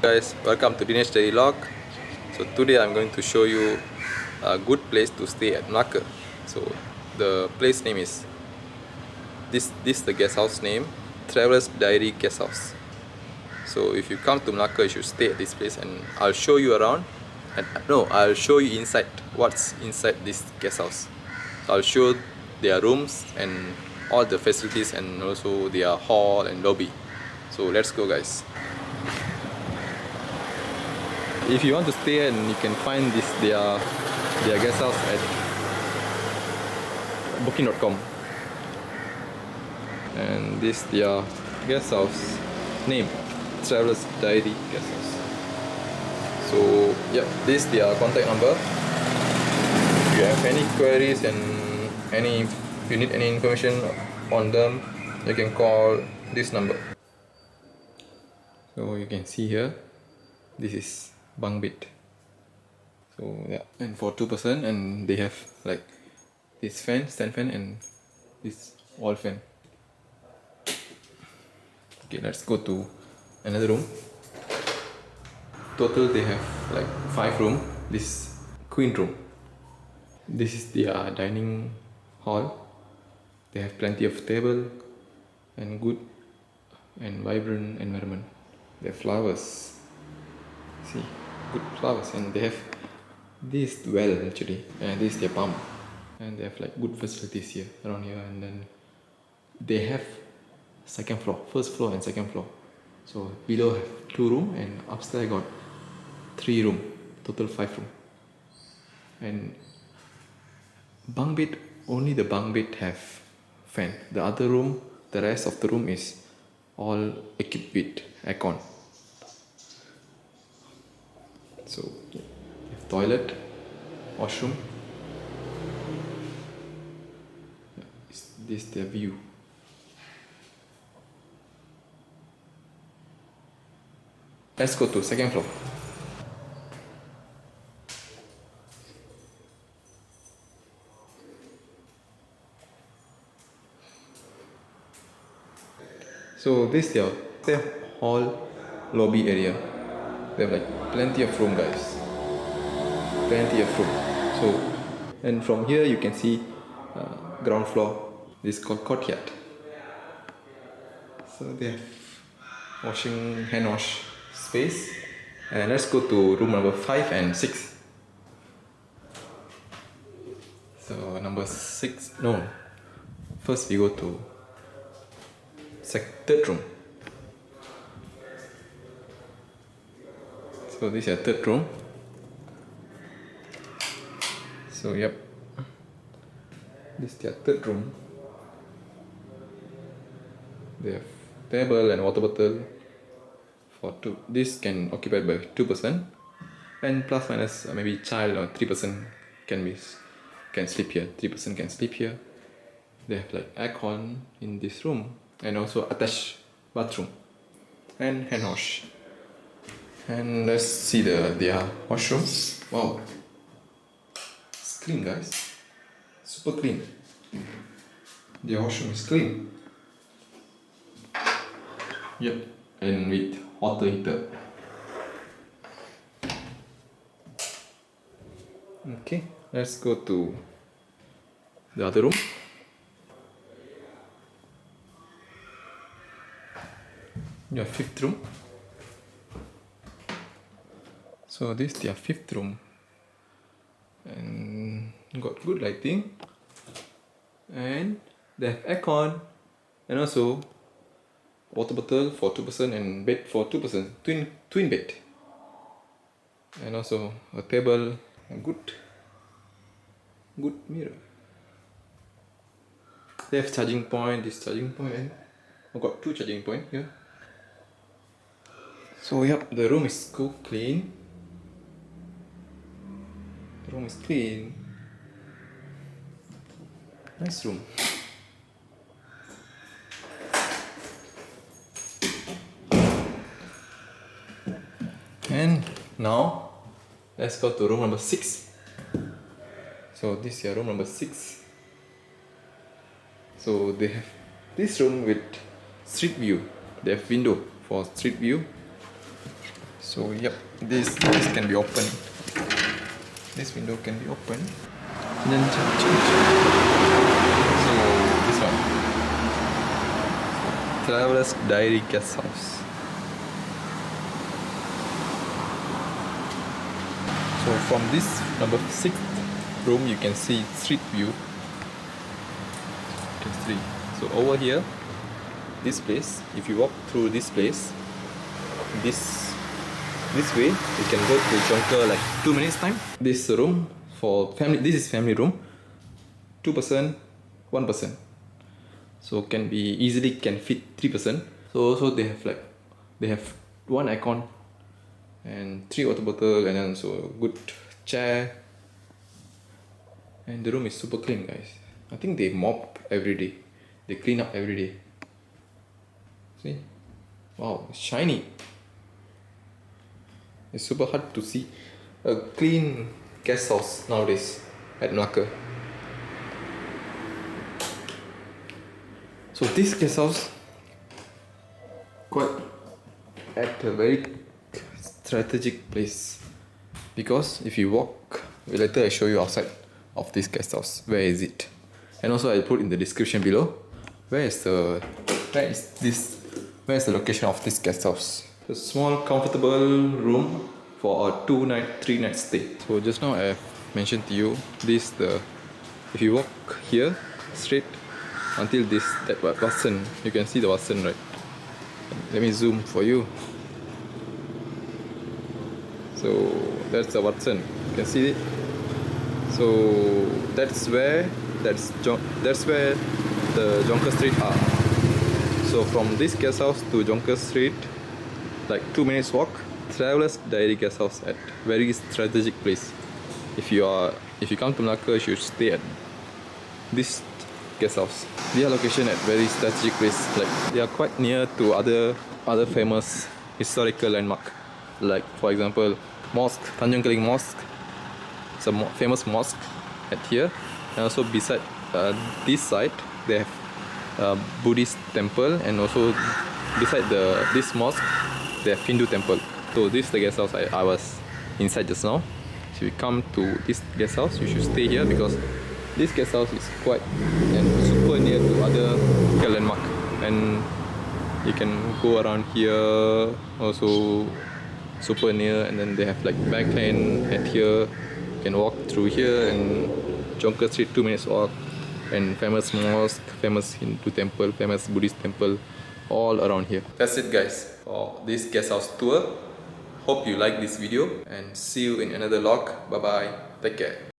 Guys, welcome to Denesh Daily Log. So today I'm going to show you a good place to stay at Melaka. So the place name is this the guest house name, Travelers Diary Guesthouse. So if you come to Melaka, you should stay at this place, and I'll show you around. And no, I'll show you inside what's inside this guest house. So I'll show their rooms and all the facilities, and also their hall and lobby. So let's go, guys. If you want to stay, and you can find their guest house at booking.com, and this their guest house name, Travelers Diary Guesthouse. So yeah, this their contact number. If you have any queries and if you need any information on them, you can call this number. So you can see here, this is bunk bed. So yeah, and for 2 person, and they have like this fan, stand fan, and this wall fan. Okay, let's go to another room. Total they have like 5 rooms. This queen room. This is their dining hall. They have plenty of table and good and vibrant environment. They have flowers. See, good flowers, and they have this well actually, and this is their pump, and they have like good facilities here around here. And then they have second floor, first floor and second floor. So below have 2 rooms, and upstairs got 3 rooms, total 5 rooms. And bunk bed, only the bunk bed have fan. The other room, the rest of the room is all equipped with aircon. So toilet, washroom. This is their view. Let's go to second floor. So this is their hall lobby area. They have like plenty of room, guys. Plenty of room. So, and from here you can see ground floor. This is called courtyard. So they have hand wash space. And let's go to room number 5 and 6. So number 6, no. First we go to third room. So this is a third room. So yep, this is their third room. They have table and water bottle for 2. This can occupy by 2 person, and plus minus maybe child or 3 person can sleep here. 3 person can sleep here. They have like aircon in this room, and also attached bathroom and hand wash. And let's see their washroom. Wow, it's clean, guys. Super clean. Their washroom is clean. Yep, and with water heater. Okay, let's go to the other room. Your 5th room. So this is their 5th room, and got good lighting, and they have aircon, and also water bottle for 2 person, and bed for 2 person, twin bed, and also a table, a good mirror. They have charging point. This charging point, I've got 2 charging point here. So yep, the room is so clean. The room is clean. Nice room. And now let's go to room number 6. So this is room number 6. So they have this room with street view. They have window for street view. So yep, this can be opened. This window can be opened. And then so this one, Traveler's Diary Guesthouse. So from this number 6th room, you can see street view. You can see. So over here, this place, if you walk through this place, this way, you can go to Jonker like 2 minutes time. This room for family, this is family room. 2 person, 1 person. So can be easily can fit 3 person. So also they have one aircon and 3 water bottle, and then so a good chair. And the room is super clean, guys. I think they mop every day. They clean up every day. See? Wow, it's shiny. It's super hard to see a clean guest house nowadays at Melaka. So this guest house quite at a very strategic place, because if you walk, later I show you outside of this guest house where is it, and also I put in the description below where is the location of this guest house. A small comfortable room for a 3 night stay. So just now I have mentioned to you this, if you walk here straight until that Watson, you can see the Watson, right? Let me zoom for you. So that's the Watson, you can see it. So that's where the Jonker Street are. So from this guest house to Jonker Street, like 2 minutes walk. Traveler's Diary Guesthouse at very strategic place. If you come to Melaka, you should stay at this guest house. Their location at very strategic place. Like they are quite near to other famous historical landmark. Like for example, mosque, Tanjung Keling Mosque. It's a famous mosque at here, and also beside this side they have a Buddhist temple, and also beside this mosque they have Hindu temple. So this is the guest house I was inside just now. So if you come to this guest house, you should stay here because this guest house is quite and super near to other landmark, and you can go around here also super near. And then they have like back lane at here. You can walk through here, and Jonker Street 2 minutes walk, and famous mosque, famous Hindu temple, famous Buddhist temple, all around here. That's it, guys, for this guest house tour. Hope you like this video, and see you in another vlog. Bye bye. Take care.